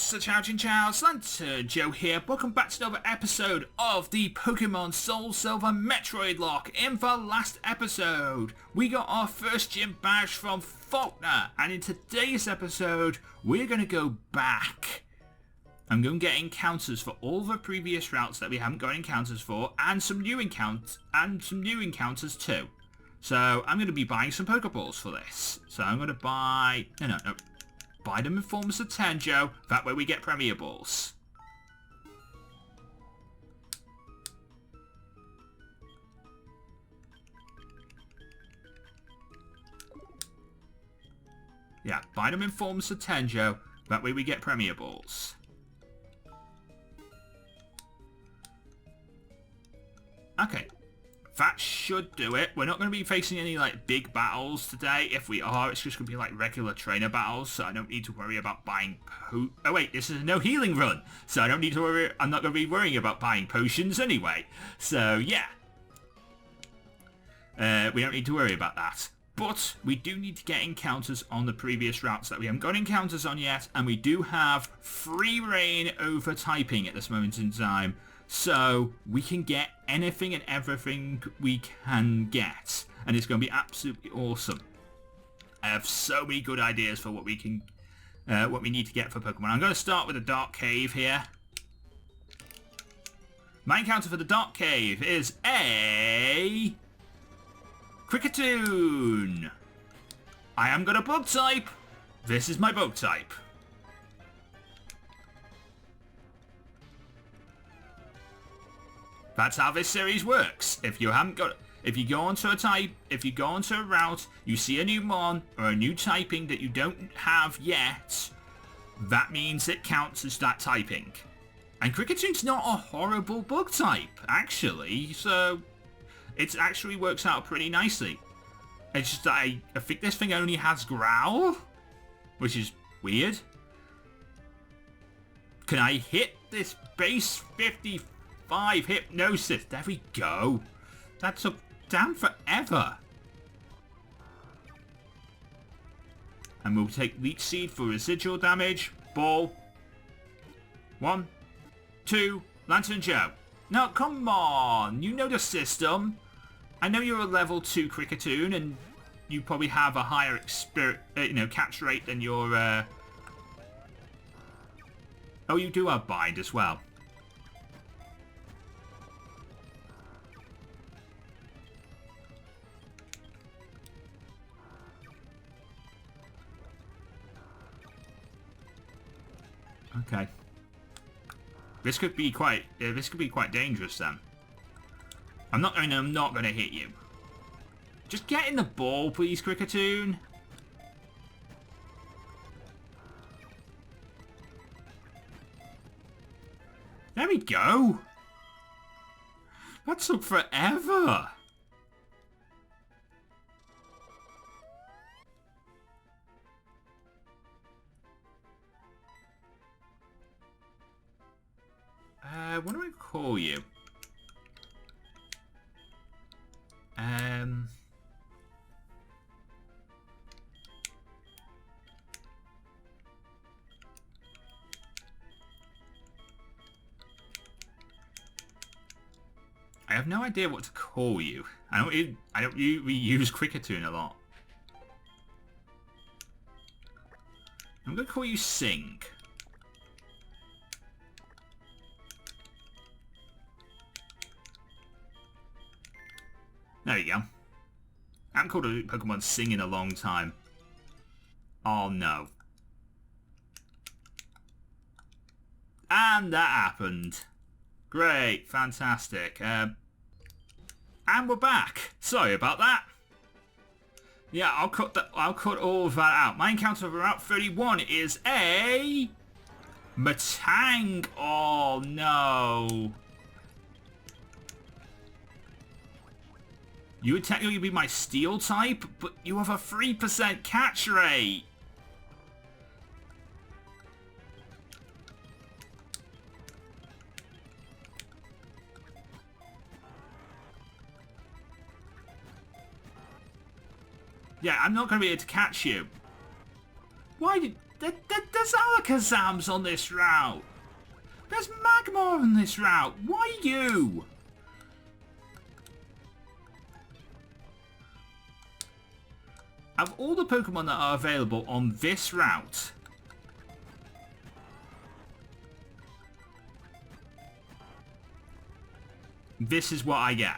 Sir Chinchows, Lantern Joe here. Welcome back to another episode of the Pokemon Soul Silver Metroid-Locke. In the last episode, we got our first gym badge from Faulkner, and in today's episode, we're going to go back. I'm going to get encounters for all the previous routes that we haven't got encounters for, and some new encounters too. So I'm going to be buying some Pokeballs for this. So I'm going to buy... No. Buy them in forms of 10, Joe. That way we get Premier Balls. Yeah, buy them in forms of 10, Joe. That way we get Premier Balls. Okay. That should do it. We're not going to be facing any, like, big battles today. If we are, it's just going to be, like, regular trainer battles, so I don't need to worry about buying Oh, wait, this is a no healing run, so I don't need to worry. I'm not going to be worrying about buying potions anyway. So, yeah. We don't need to worry about that. But we do need to get encounters on the previous routes that we haven't got encounters on yet, and we do have free reign over typing at this moment in time. So we can get anything and everything we can get, and it's going to be absolutely awesome. I have so many good ideas for what we can, what we need to get for Pokemon. I'm going to start with the Dark Cave here. My encounter for the Dark Cave is a Kricketune. I am going to Bug type. This is my Bug type. That's how this series works. If you go onto a route, you see a new mon or a new typing that you don't have yet, that means it counts as that typing. And Kricketoone's not a horrible bug type, actually, so it actually works out pretty nicely. It's just that I think this thing only has Growl, which is weird. Can I hit this base 55 Hypnosis? There we go. That took damn forever. And we'll take Leech Seed for residual damage. Ball. 1, 2, Lantern Joe. No, come on. You know the system. I know you're a level 2 Kricketune, and you probably have a higher catch rate than your... Oh, you do have Bind as well. Okay. This could be quite dangerous then. I'm not gonna hit you. Just get in the ball, please, Kricketune. There we go. That took forever. What do I call you? I have no idea what to call you. I don't use Kricketune a lot. I'm gonna call you Sing. There you go. I haven't called a Pokemon Sing in a long time. Oh no. And that happened. Great, fantastic. And we're back. Sorry about that. Yeah, I'll cut all of that out. My encounter for Route 31 is a Matang. Oh no. You would technically be my Steel type, but you have a 3% catch rate. Yeah, I'm not going to be able to catch you. Why did... There's Alakazams on this route. There's Magmar on this route. Why you? Of all the Pokemon that are available on this route, this is what I get.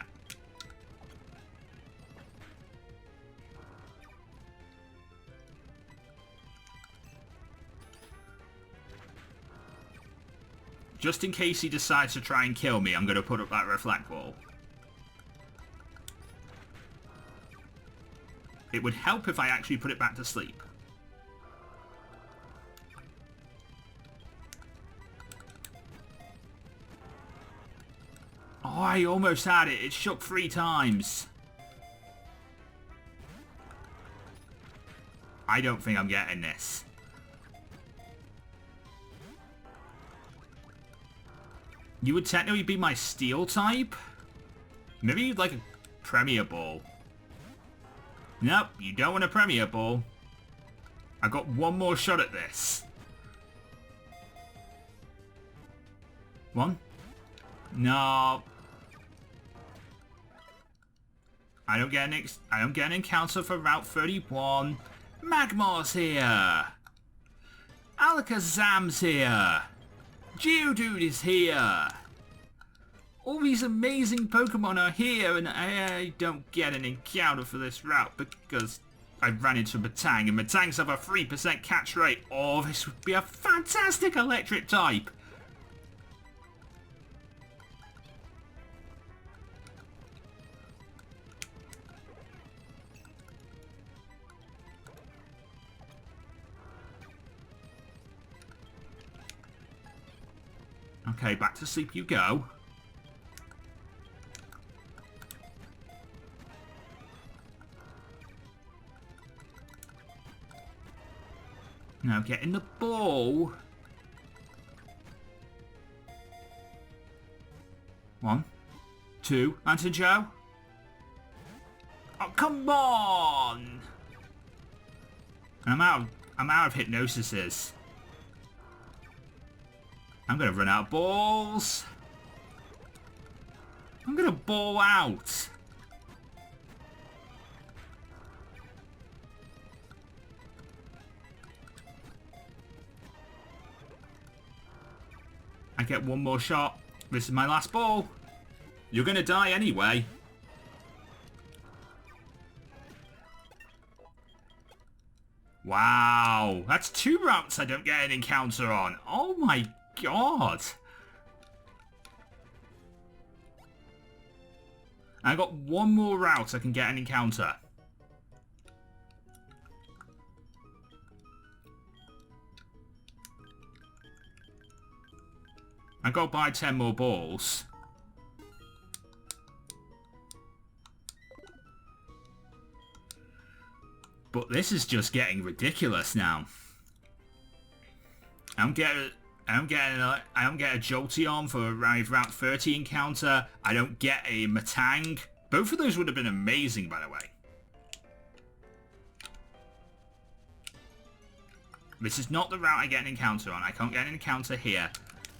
Just in case he decides to try and kill me, I'm going to put up that Reflect Ball. It would help if I actually put it back to sleep. Oh, I almost had it. It shook 3 times. I don't think I'm getting this. You would technically be my Steel type? Maybe you'd like a Premier Ball. Nope, you don't want a Premier Ball. I've got one more shot at this. 1. No. I don't get an encounter for Route 31. Magmar's here. Alakazam's here. Geodude is here. All these amazing Pokemon are here, and I don't get an encounter for this route because I ran into Metang, and Metangs have a 3% catch rate. Oh, this would be a fantastic electric type. Okay, back to sleep you go. Now get in the ball. 1, 2, Anton Joe. Oh, come on! And I'm out of hypnosises. I'm gonna run out of balls. I'm gonna ball out. I get one more shot. This is my last ball. You're gonna die anyway. Wow, that's 2 routes I don't get an encounter on. Oh my God. I got one more route I can get an encounter. I got to buy 10 more balls. But this is just getting ridiculous now. I don't get a Jolteon for a Route 30 encounter. I don't get a Metang. Both of those would have been amazing, by the way. This is not the route I get an encounter on. I can't get an encounter here.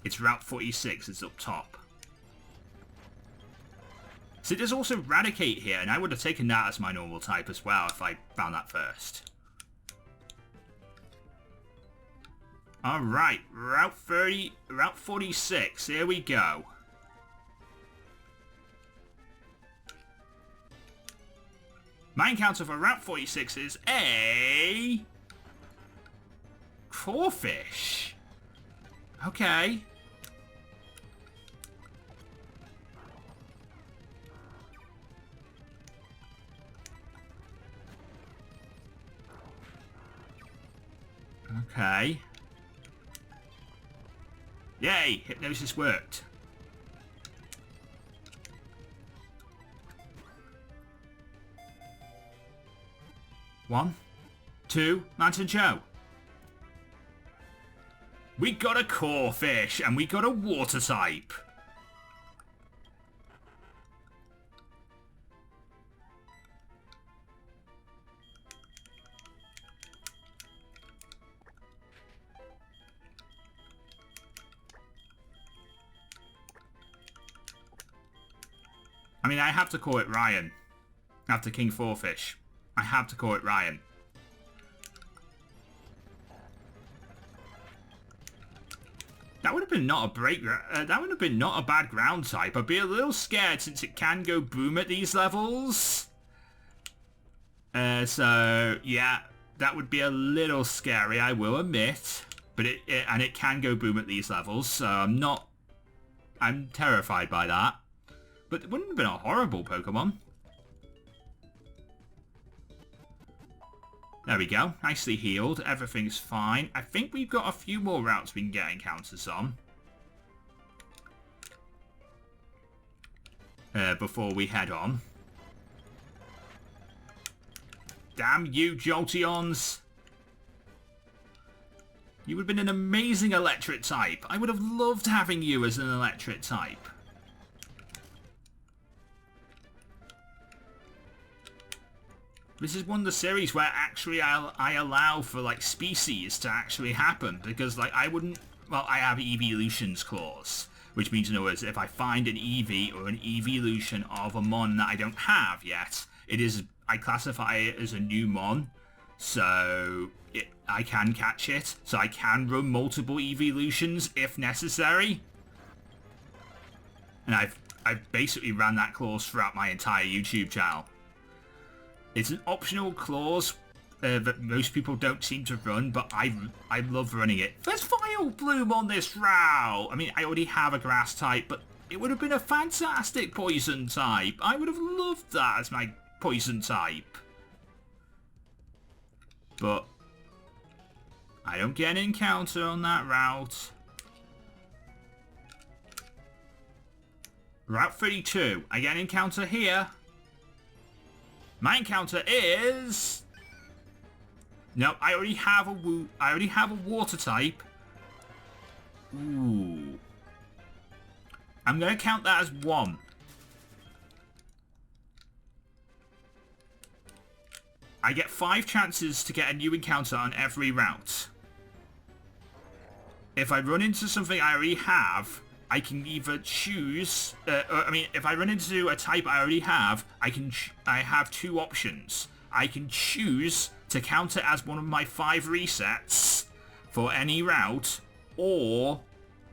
It's Route 46. It's up top. So there's also Raticate here, and I would have taken that as my normal type as well if I found that first. Alright, Route 46, here we go. My encounter for Route 46 is a Crawfish. Okay. Okay. Yay! Hypnosis worked. One, 2, Mountain Joe. We got a Crawfish and we got a Water type. I mean, I have to call it Ryan. After King Fourfish. I have to call it Ryan. That would have been not a that would have been not a bad ground type. I'd be a little scared since it can go boom at these levels. So yeah, that would be a little scary, I will admit. But it can go boom at these levels, so I'm terrified by that. But it wouldn't have been a horrible Pokemon. There we go. Nicely healed. Everything's fine. I think we've got a few more routes we can get encounters on. Before we head on. Damn you, Jolteons! You would have been an amazing electric type. I would have loved having you as an electric type. This is one of the series where actually I allow for like species to actually happen, because like I wouldn't, well, I have evolutions clause, which means in other words, if I find an EV or an evolution of a mon that I don't have yet, I classify it as a new mon, so I can catch it, so I can run multiple evolutions if necessary. And I've basically ran that clause throughout my entire YouTube channel. It's an optional clause that most people don't seem to run, but I love running it. There's Vileplume on this route! I mean, I already have a grass type, but it would have been a fantastic poison type. I would have loved that as my poison type. But I don't get an encounter on that route. Route 32. I get an encounter here. My encounter is... No, I already have a water type. Ooh. I'm going to count that as 1. I get 5 chances to get a new encounter on every route. If I run into something I already have, I can either choose, if I run into a type I already have, I have 2 options. I can choose to count it as one of my 5 resets for any route, or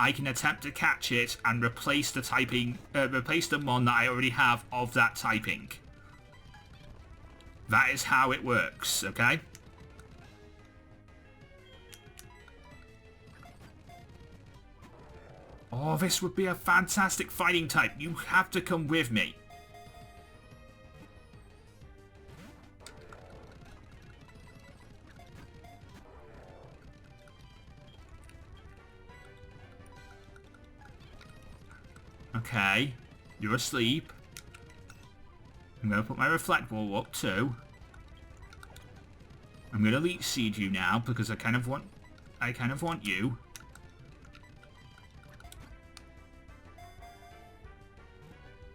I can attempt to catch it and replace the mon that I already have of that typing. That is how it works, okay? Oh, this would be a fantastic fighting type. You have to come with me. Okay, you're asleep. I'm going to put my Reflect Wall up too. I'm going to Leech Seed you now because I kind of want you.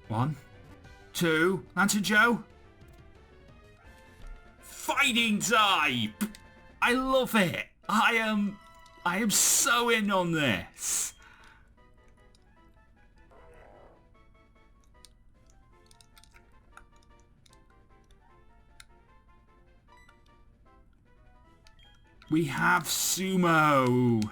One, 2, Lantern Joe. Fighting type! I love it. I am so in on this. We have Sumo.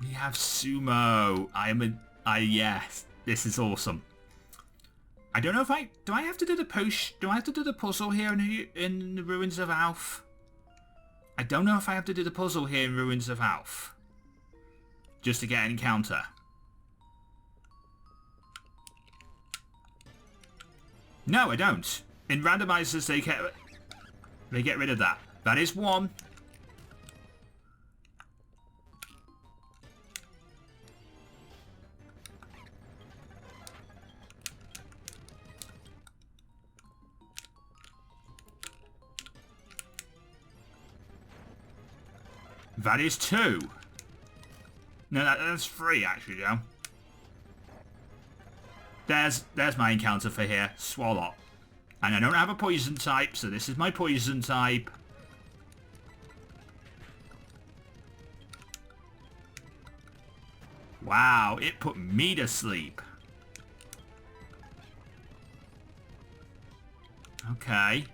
We have Sumo. Yes, this is awesome. I don't know if do I have to do the puzzle here in the Ruins of Alph? I don't know if I have to do the puzzle here in Ruins of Alph. Just to get an encounter. No, I don't. In randomizers, they get rid of that. That is 1. That is 2. No, that's free, actually, Joe. There's my encounter for here. Swallow. And I don't have a poison type, so this is my poison type. Wow, it put me to sleep. Okay.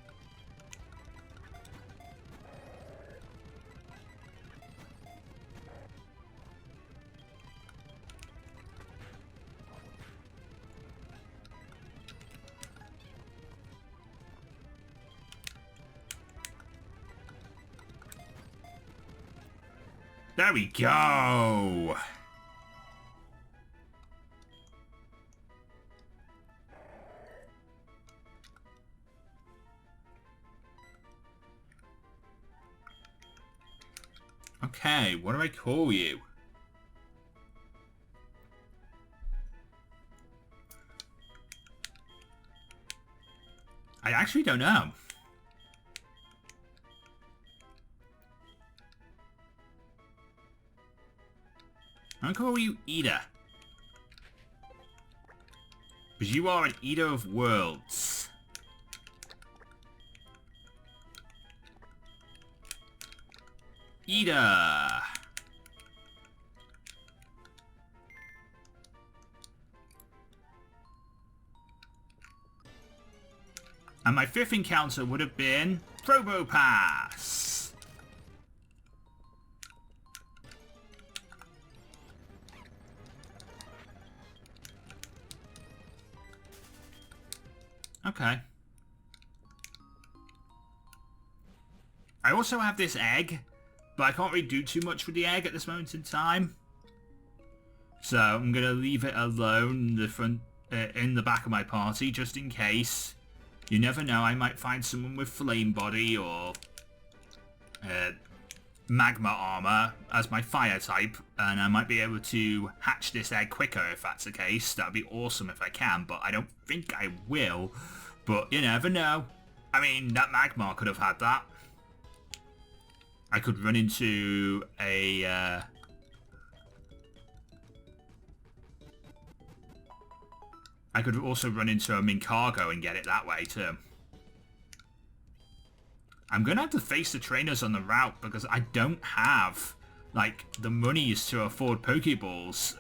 There we go. Okay, what do I call you? I actually don't know. I'm gonna call you Eater. Because you are an Eater of Worlds. Eater. And my fifth encounter would have been Probopass. Okay. I also have this egg, but I can't really do too much with the egg at this moment in time. So I'm going to leave it alone in the back of my party, just in case. You never know, I might find someone with flame body or magma armor as my fire type, and I might be able to hatch this egg quicker if that's the case. That'd be awesome if I can, but I don't think I will. But you never know. I mean, that magma could have had that. I could run into a I could also run into a Mincargo and get it that way too. I'm going to have to face the trainers on the route because I don't have, like, the monies to afford Pokeballs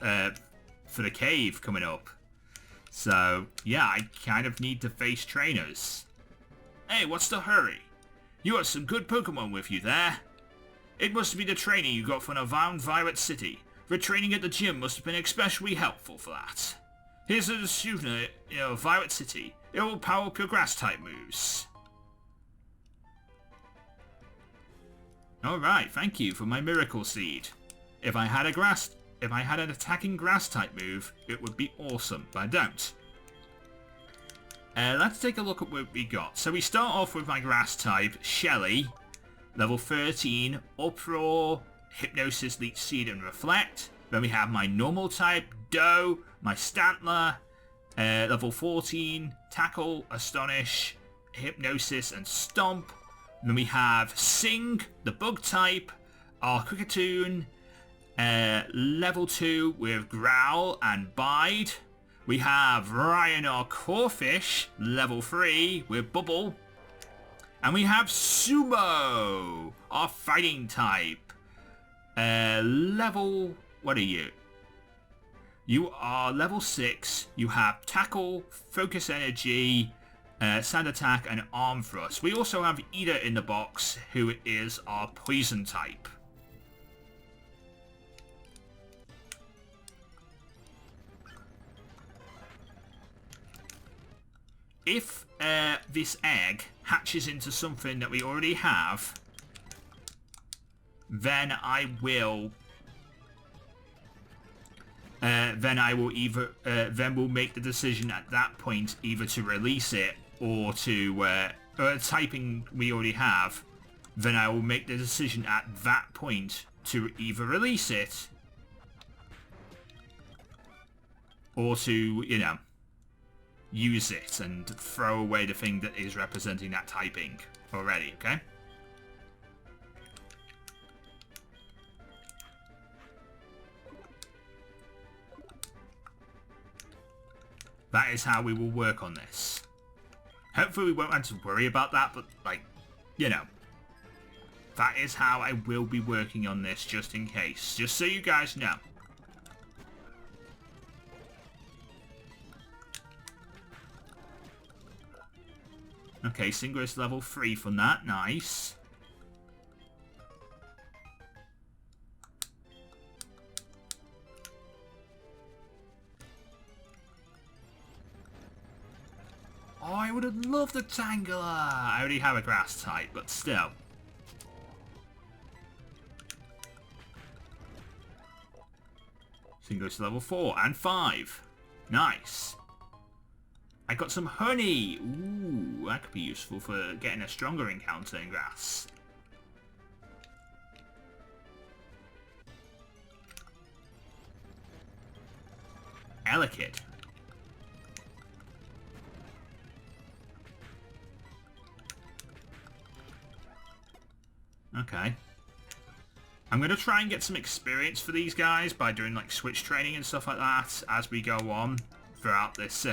for the cave coming up. So, yeah, I kind of need to face trainers. Hey, what's the hurry? You have some good Pokemon with you there. It must be the training you got from around Violet City. The training at the gym must have been especially helpful for that. Here's a student in Violet City. It will power up your grass-type moves. Alright, thank you for my Miracle Seed. If I had an attacking grass-type move, it would be awesome, but I don't. Let's take a look at what we got. So we start off with my grass-type, Shelly. Level 13, Uproar, Hypnosis, Leech Seed, and Reflect. Then we have my normal type, Doe, my Stantler, level 14, Tackle, Astonish, Hypnosis, and Stomp. Then we have Sing, the bug type, our Cricketune, level 2 with Growl and Bide. We have Ryan, our Corfish, level 3 with Bubble. And we have Sumo, our fighting type. Level... what are you? You are level 6. You have Tackle, Focus Energy, Sand Attack, and Arm Thrust. We also have Eater in the box, who is our Poison type. If this egg hatches into something that we already have, then I will then we'll make the decision at that point either to release it or to typing we already have. Then I will make the decision at that point to either release it or to, you know, use it and throw away the thing that is representing that typing already, okay? That is how we will work on this. Hopefully we won't have to worry about that, but, like, you know. That is how I will be working on this, just in case. Just so you guys know. Okay, Singer's level 3 from that. Nice. Oh, I would have loved a Tangela. I already have a grass type, but still. Singer's level 4 and 5. Nice. I got some honey. Ooh, that could be useful for getting a stronger encounter in grass. Elekid. Okay. I'm going to try and get some experience for these guys by doing like switch training and stuff like that as we go on throughout this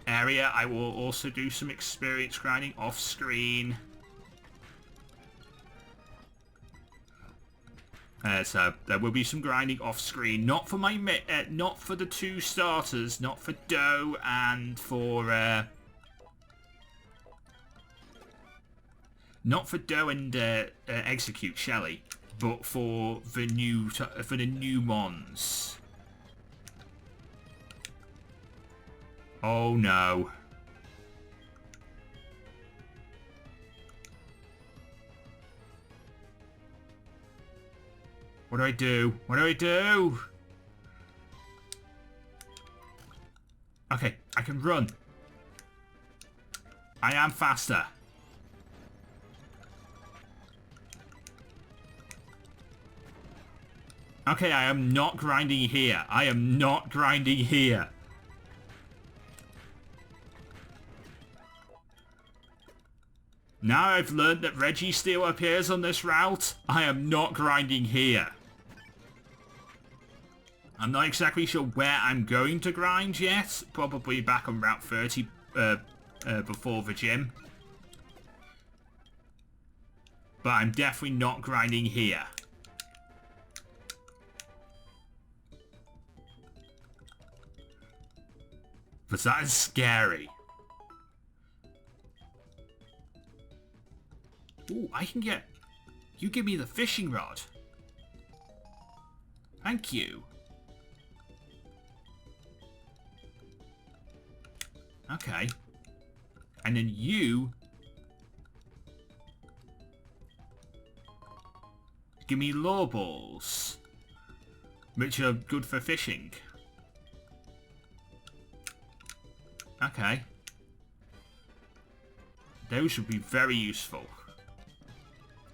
area. I will also do some experience grinding off screen. So there will be some grinding off screen, not for my not for the 2 starters, not for Doe and for not for Doe and Execute Shelly, but for the new mons. Oh no. What do I do? What do I do? Okay, I can run. I am faster. Okay, I am not grinding here. I am not grinding here. Now I've learned that Registeel appears on this route, I am not grinding here. I'm not exactly sure where I'm going to grind yet. Probably back on Route 30 before the gym. But I'm definitely not grinding here. But that is scary. Ooh, I can get... You give me the fishing rod. Thank you. Okay. And then you... give me lure balls. Which are good for fishing. Okay. Those would be very useful.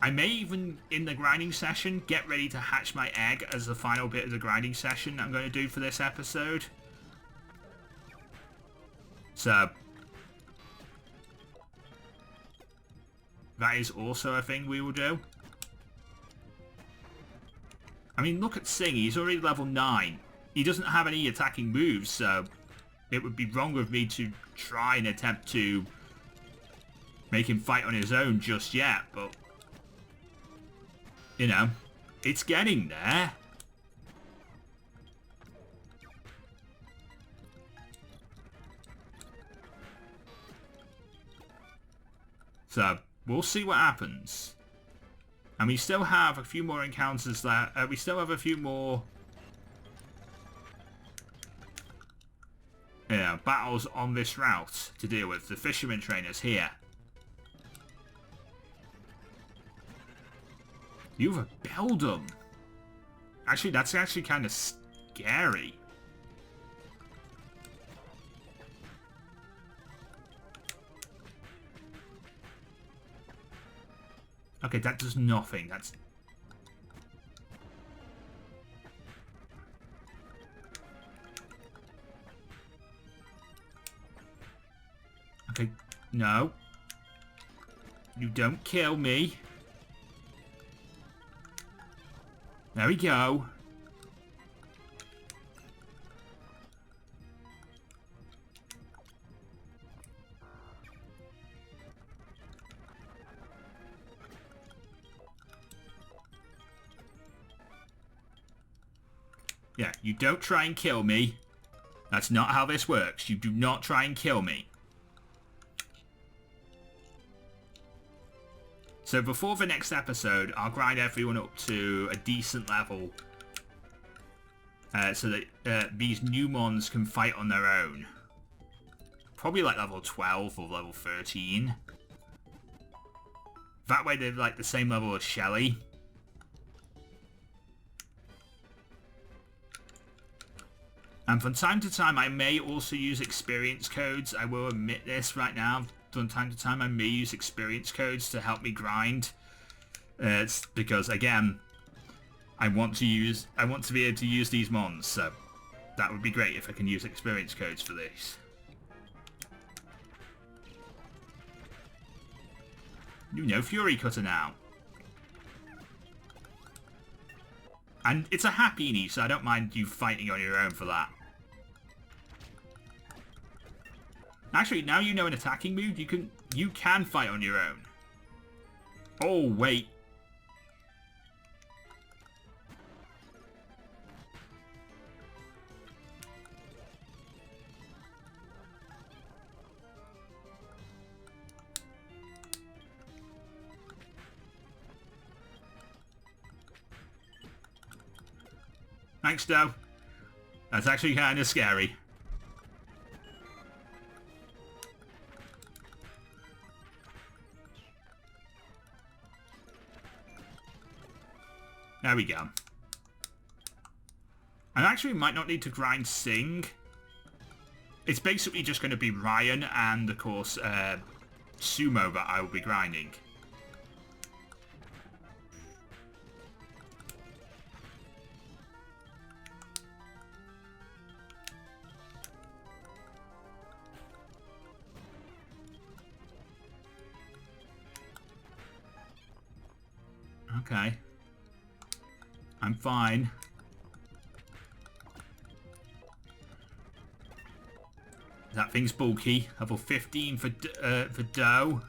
I may even, in the grinding session, get ready to hatch my egg as the final bit of the grinding session I'm going to do for this episode. So, that is also a thing we will do. I mean, look at Sing, he's already level 9. He doesn't have any attacking moves, so it would be wrong of me to try and attempt to make him fight on his own just yet, but... you know, it's getting there. So, we'll see what happens. And we still have a few more encounters there. We still have a few more... yeah, battles on this route to deal with. The fisherman trainers here. You have a Beldum. Actually, that's actually kind of scary. Okay, that does nothing. That's... okay, no. You don't kill me. There we go. Yeah, you don't try and kill me. That's not how this works. You do not try and kill me. So before the next episode, I'll grind everyone up to a decent level. So that these new mons can fight on their own. Probably like level 12 or level 13. That way they're like the same level as Shelly. And from time to time, I may also use experience codes. I will admit this right now. From time to time, I may use experience codes to help me grind. It's because, again, I want to be able to use these mons. So that would be great if I can use experience codes for this. You know, Fury Cutter now. And it's a happy knee, so I don't mind you fighting on your own for that. Actually, now you know an attacking move, you can fight on your own. Oh, wait. Thanks, Doe. That's actually kind of scary. There we go. I actually might not need to grind Sing. It's basically just going to be Ryan and, of course, Sumo that I will be grinding. Okay. I'm fine. That thing's bulky. Level 15 for Doe.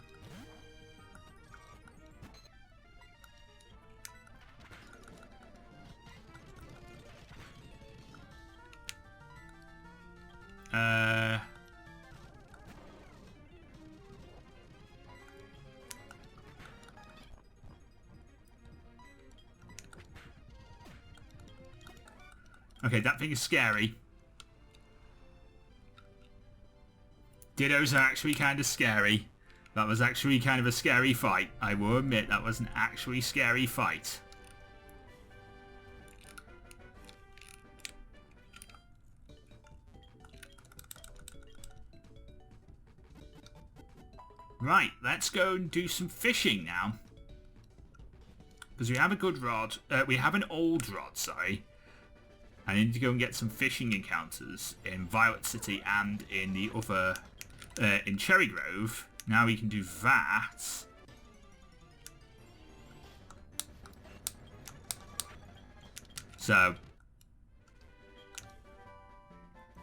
Okay, that thing is scary. Dittos are actually kind of scary. That was actually kind of a scary fight. I will admit that was an actually scary fight. Right, let's go and do some fishing now. Because we have a good rod. We have an old rod, sorry. I need to go and get some fishing encounters in Violet City and in the other, in Cherry Grove. Now we can do that. So.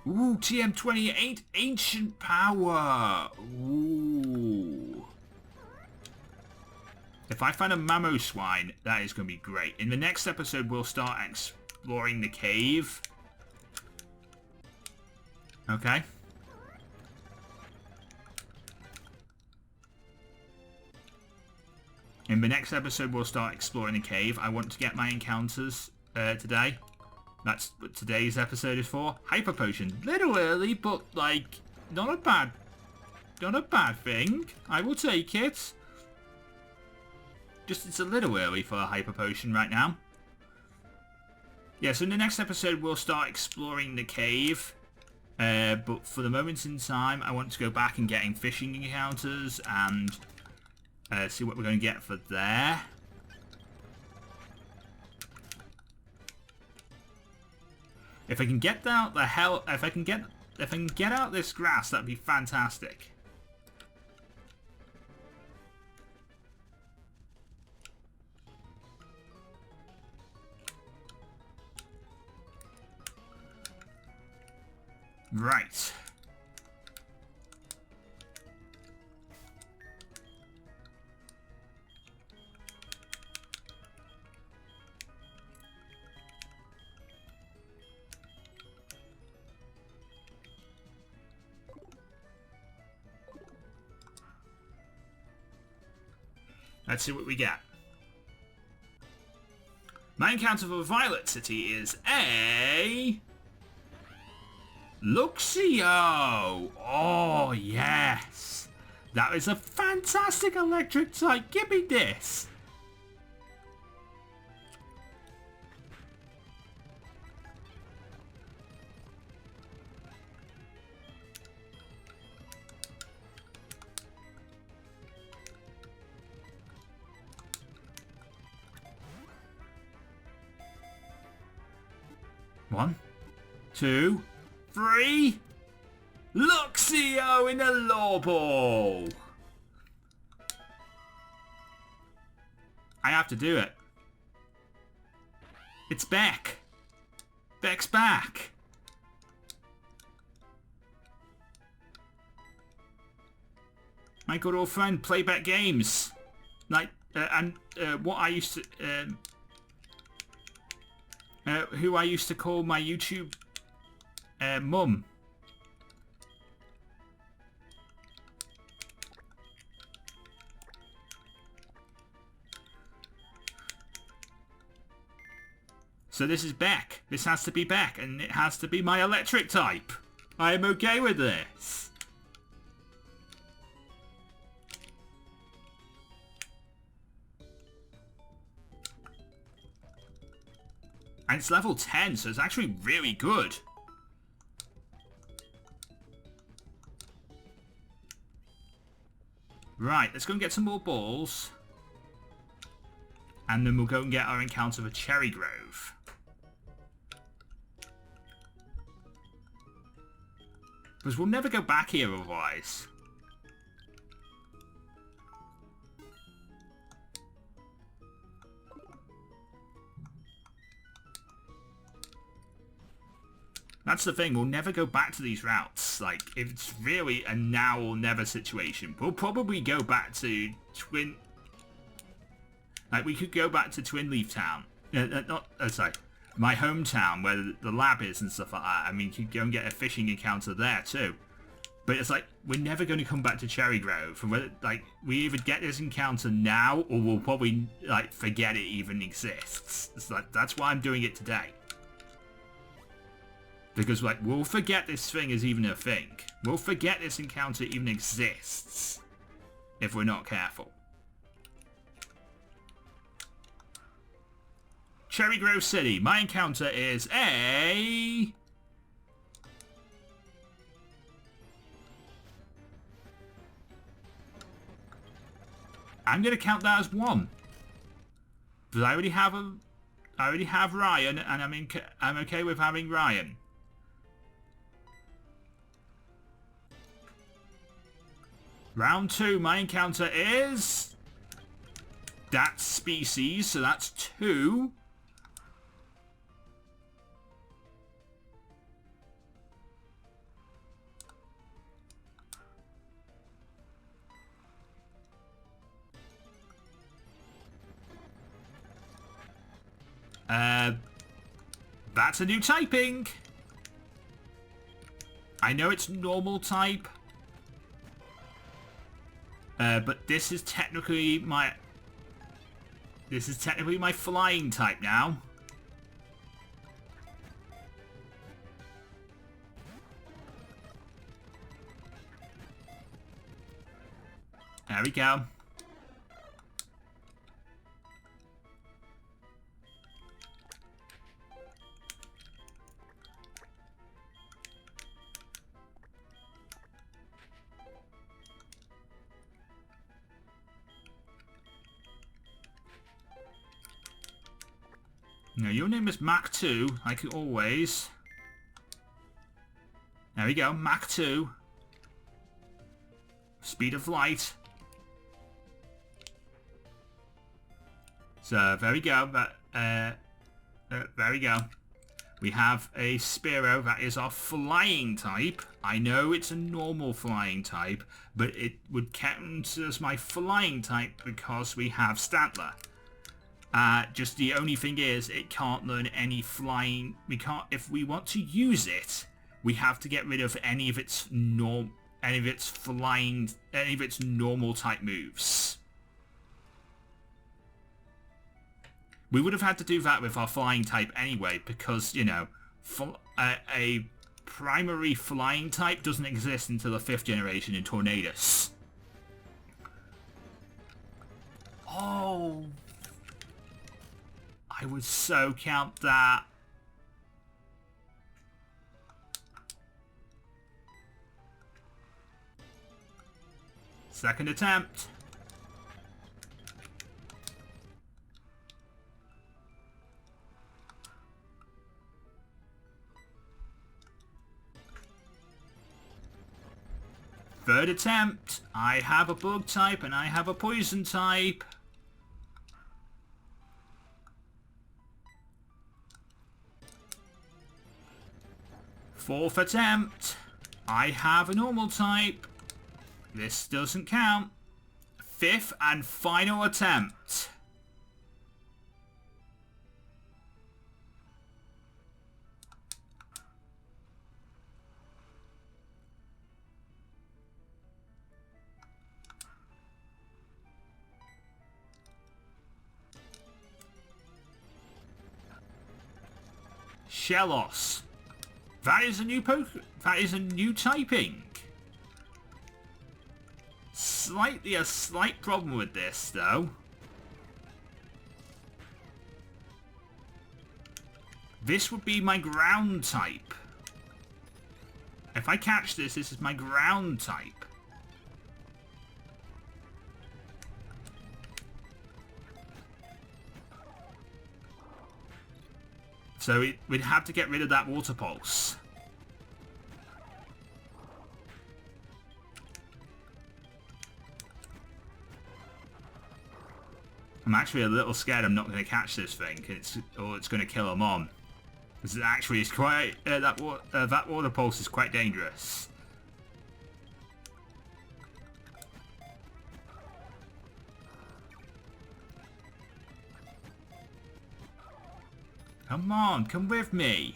Ooh, TM28, Ancient Power. Ooh. If I find a Mamoswine, that is going to be great. In the next episode, we'll start exploring the cave. Okay. In the next episode, we'll start exploring the cave. I want to get my encounters today. That's what today's episode is for. Hyper Potion. Little early, but, like, not a bad thing. I will take it. Just, it's a little early for a Hyper Potion right now. Yeah, so in the next episode, we'll start exploring the cave. But for the moment in time, I want to go back and getting fishing encounters and see what we're going to get for there. If I can get out if I can get out this grass, that'd be fantastic. Right. Let's see what we get. My encounter for Violet City is a... Luxio! Oh, yes! That is a fantastic electric type. Give me this! One, two, three. Luxio in a law ball. I have to do it. It's Beck. Beck's back. My good old friend Playback Games. Like, what I used to... who I used to call my YouTube mum. So this is Beck. This has to be Beck, and it has to be my electric type. I am okay with this. And it's level 10, so it's actually really good. Right, let's go and get some more balls. And then we'll go and get our encounter with Cherry Grove. Because we'll never go back here otherwise. That's the thing, we'll never go back to these routes. Like, if it's really a now or never situation, we'll probably go back to Twin... Like, we could go back to Twin Leaf Town. Sorry, my hometown, where the lab is and stuff like that. I mean, you could go and get a fishing encounter there, too. But it's like, we're never going to come back to Cherry Grove. And whether, like, we either get this encounter now, or we'll probably, like, forget it even exists. It's like, that's why I'm doing it today. Because, like, we'll forget this thing is even a thing. We'll forget this encounter even exists. If we're not careful. Cherry Grove City. My encounter is a... I'm going to count that as one. Because I already have Ryan, and I'm okay with having Ryan. Round 2, my encounter is... That species, so that's 2. That's a new typing. I know it's normal type. But this is technically my... This is technically my flying type now. There we go. No, your name is Mach 2, like always. There we go, Mach 2. Speed of light. So, there we go. There we go. We have a Spearow that is our flying type. I know it's a normal flying type, but it would count as my flying type because we have Stantler. Just the only thing is, it can't learn any flying. We can't. If we want to use it, we have to get rid of any of its normal type moves. We would have had to do that with our flying type anyway, because, you know, a primary flying type doesn't exist until the 5th generation in Tornadus. Oh, I would so count that. Second attempt. Third attempt. I have a bug type and I have a poison type. Fourth attempt. I have a normal type. This doesn't count. Fifth and final attempt. Shellos. That is a new that is a new typing. A slight problem with this though. This would be my ground type. If I catch this, this is my ground type. So we'd have to get rid of that water pulse. I'm actually a little scared I'm not going to catch this thing, or it's going to kill him on. Because it actually is quite that water pulse is quite dangerous. Come on, come with me.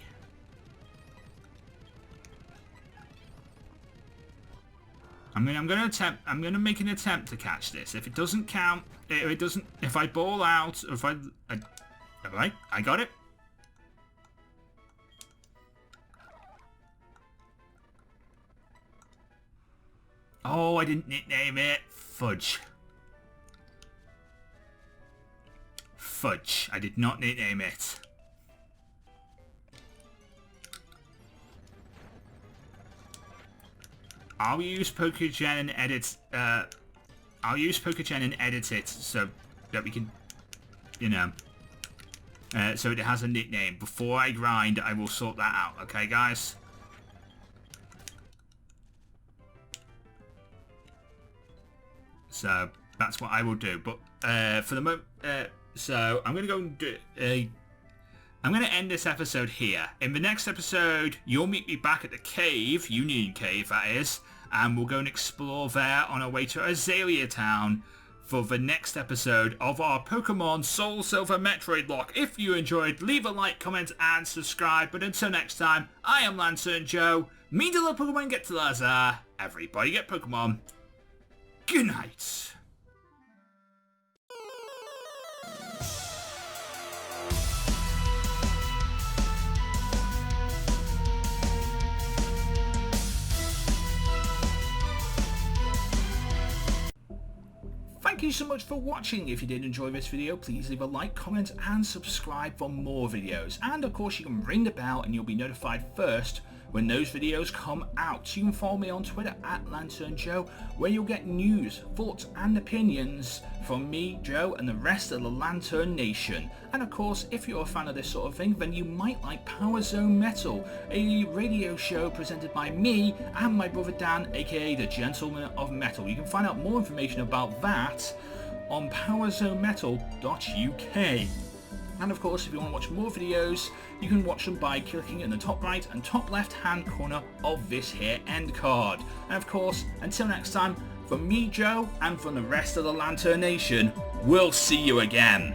I'm gonna make an attempt to catch this. If it doesn't count, if I ball out, or if alright, I got it. Oh, I didn't nickname it. Fudge. Fudge. I did not nickname it. I'll use Pokegen and edit. I'll use Pokegen and edit it so that we can, you know, so it has a nickname. Before I grind, I will sort that out. Okay, guys. So that's what I will do. But for the moment, so I'm gonna go and do. I'm going to end this episode here. In the next episode, you'll meet me back at the cave, Union Cave that is, and we'll go and explore there on our way to Azalea Town for the next episode of our Pokemon Soul Silver Metroid-Locke. If you enjoyed, leave a like, comment, and subscribe. But until next time, I am Lantern Joe. Mean to love Pokemon, get to Lazar. Everybody get Pokemon. Good night. Thank you so much for watching. If you did enjoy this video, please leave a like, comment and subscribe for more videos. And of course you can ring the bell and you'll be notified first when those videos come out. You can follow me on Twitter at Lantern Joe, where you'll get news, thoughts and opinions from me, Joe, and the rest of the Lantern Nation. And of course, if you're a fan of this sort of thing, then you might like Power Zone Metal, a radio show presented by me and my brother Dan, aka the Gentleman of Metal. You can find out more information about that on powerzonemetal.uk. And of course, if you want to watch more videos, you can watch them by clicking in the top right and top left hand corner of this here end card. And of course, until next time, from me, Joe, and from the rest of the Lantern Nation, we'll see you again.